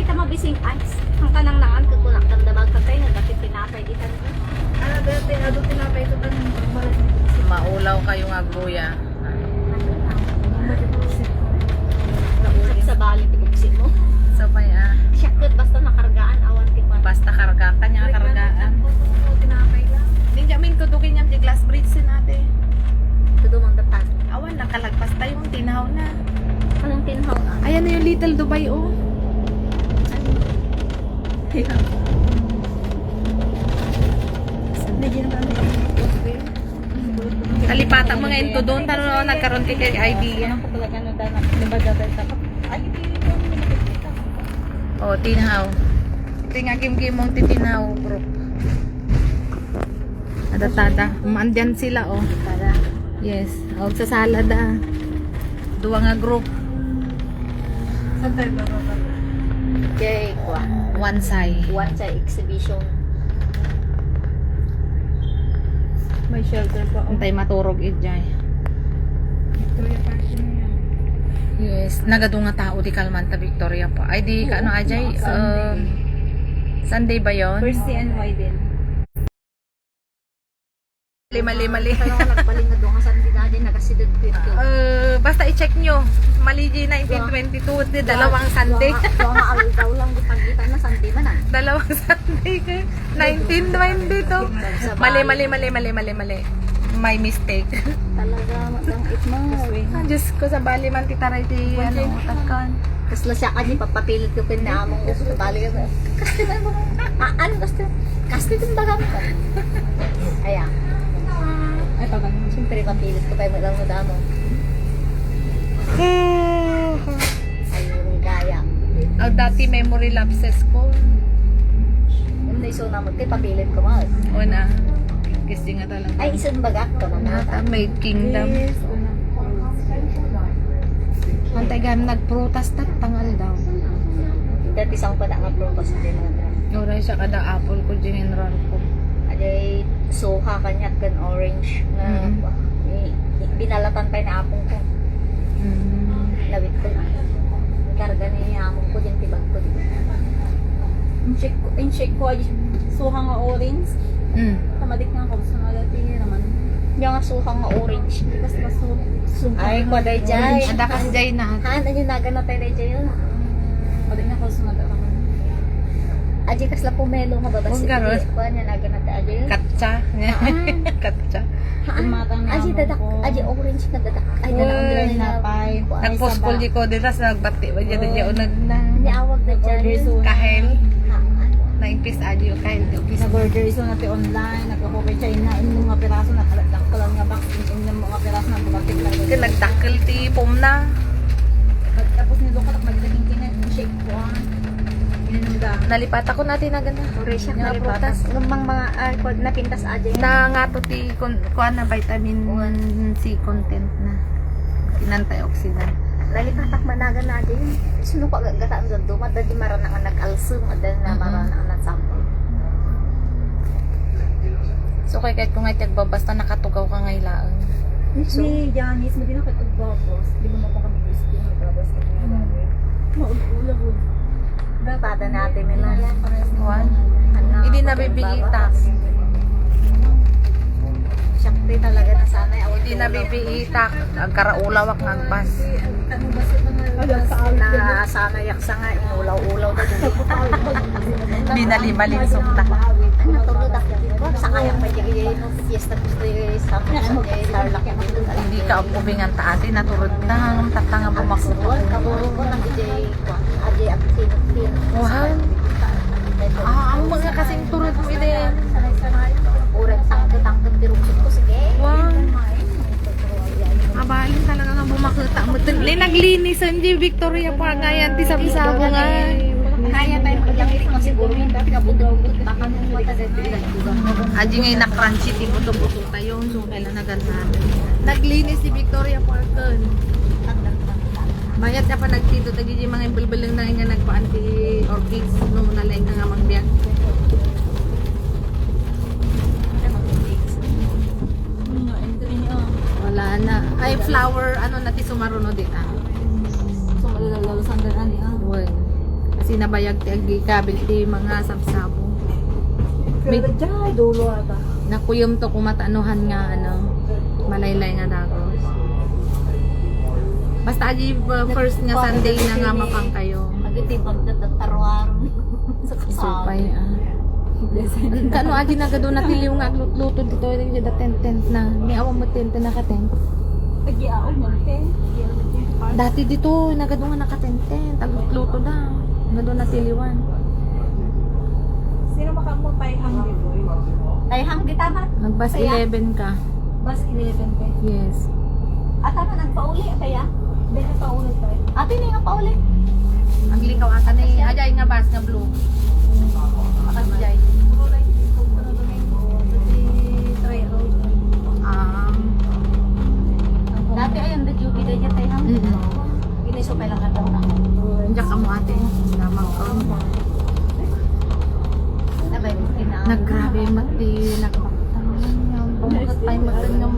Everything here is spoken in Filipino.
Ay, tamabising ice. Ang kanang nangan kagunak damdamag katay nga dapit tinapay di tan. Ano dati, ado tinapay ito tanong pagbalas. Maulaw kayo nga guya. Sa bali piguksin mo. So pa Syakot basta nakargaan awan ti pa. basta karga kanya kargaan. Tinapay lang. Hindi jamin tudukin yung glass bridge sin ate. Tudumang datan. Awan nakalagpas tayo yung tinaw na. Anong tinhaw na? Ayan na yung Little Dubai oh. Medyo na Kalipatang mga into doon tano na nagkaroon kay idea. Ano ko talaga no dana, diba dapat tapos ay hindi ko nakikita. Oh, tinaw. Tinga kim mong titinaw group. Tada. Maandyan sila oh. Para Yes, og sa salada. Duwa nga group, Saan tayo ba? kay kwa. one side. One sa exhibition. May shelter pa. Antay maturog ijay. Victoria Park na yan. Yes, nagadunga tao di Kalmanta Victoria pa. Ay di ka ano ajay, Sunday ba 'yon? First CNY din. Mali. Kaya ko nagpaling na doon sa dinadin nagasidod ko ito. Basta i-check nyo. Maligi 1922, di dalawang Sunday. Doon nga daw lang gipagita na Sunday man ah. Dalawang Sunday kay 1922. Mali. May mistake. Talaga matang itmo. Ah, Diyos ko sa bali man titaray di ano takkan. Tapos la siya kanya papapilit ko pinamong ko sa bali ka. Kasi na mo. Ano gusto? Kasi din ba kami? Ayan. Ay, pagano. Siyempre papilit ko tayo lang mo damo. Ayun gaya. Ang dati memory lapses ko. Yung naiso na mo, kay papilit ko mal. Una. Kasi nga talaga. Ay, isang bagak ko na Nata, may kingdom. Yes, una. Antay gam nagprotest at tangal daw. Dati isang pa na nga protos din mga. Oray siya kada apple ko general ko. Aday soha kanya kan orange na binalatan pa na apong ko. Lawit ko na. Karga ni among ko din tibag ko din. In shake ko ay suha nga orange. Tamadik nga ako sa nga dati naman. Yung nga suha nga orange. Kasi suha. Ay, kwaday jay. Ada kas jay na. Han, ano nagan na tayo jay yun? Tamadik nga ako sa nga dati. Aji kasla pumelo nga babas. Kung ganon. Kuha niya nagan na tayo jay yun. Katsa. Katsa. Matang na Aji dadak. Aji orange na dadak. Ay, dadak ang Uy, bilang na. Napay. Nagpospol di ko diras nagbati ba diya diya unag na. Niawag na Order jay. so. Kahel. Na impis adyo kahel di upis. Nag-order iso natin online. Nagkakopay China. Inom mga piraso. Nakaladak ko lang nga box. Inom mga piraso na bumatik lang. Kaya nagdakkel ti pom na. Tapos nito ka magdating kinet. Shake ko ah. Inom da. Nalipat ako natin na gana. Ore siya Nga nalipatas. prutas. Lumang mga napintas aja yun. Na nga to ti kuan na vitamin C content na. Antioxidant. Lalipatak managan na aja yun. Sino pa gataan doon? Dumad di maranang ang nag-alsum. Adan na maranang ang nagsampol. So kay kahit kung ngay basta nakatugaw ka ngay laang. So, ni Janice, mo din ako kagbabos. Di mo pa kami gusto. Magbabos ka na. Maul-ula ko. Pada natin nila. Kuan. Hindi nabibiitak. Siyempre talaga na sana. Hindi nabibiitak. Ang karaulawak ng agpas. Na sana yaksa nga. Inulaw-ulaw na doon. Binalibalin sukta. Ano tulad ako. Sa kayang may jagay no fiesta gusto yung sa tarlak yung dito. Hindi ka upubingan taati. Naturod na. Tatanga bumakuto. Kaburo ko ng DJ ko. Aji at sino. Wow. Ang mga kasing turod mo din. Urang tangkot tirukot ko sige. Wow. Abalin talaga nga bumakita mo. Naglinis ang Victoria Park ngayon. Ti sabi-sabo nga. Kaya tayo magyangit mo siguro yung pinabudog-budog. Baka nung mata dito. Aji ngay na crunchy ti buto-buto tayo. So kailan na ganda. Naglinis si Victoria Park. Mayat ka pa nagtito tagi di mga imbulbulang na nga nagpa-anti orchids no naleng nga mangbiyak. Wala na. Ay flower ano nati sumaruno din ah. So, malalalo sandan ani ah. Well, kasi sinabayag ti agikabil ti mga sabsabo. Pero dyan, dulo ata. Nakuyom to kumatanuhan nga malaylay nga dagos. Basta agi first nga Sunday na nga mapang kayo. Agitibag na tatarwaro sa Supay kasama. Kano agi nagado na tiliw nga luto dito yung da tent na. May awang mo tent na ka tent. Agi-ao man, te. Dati dito nagado nga naka-tent agluto da. Nagado na tiliwan. Sino makamapayhang dito? Ay, hanggi tama. Nagbas Kaya? 11 ka. Bus 11, te. Yes. At tama, nagpauli kaya? Hindi na paulit tayo. Ate, hindi nga pauli. Ang likaw ata ni ajay nga bas nga blue. Akasjay. Dati ayun, the duty day niya tayo hanggi. Inisupay lang ka na. Diyak ka mo ate. Namang ka. Nabay, Naggrabe mati. Nagpaktan. Pumukat tayo magtan ng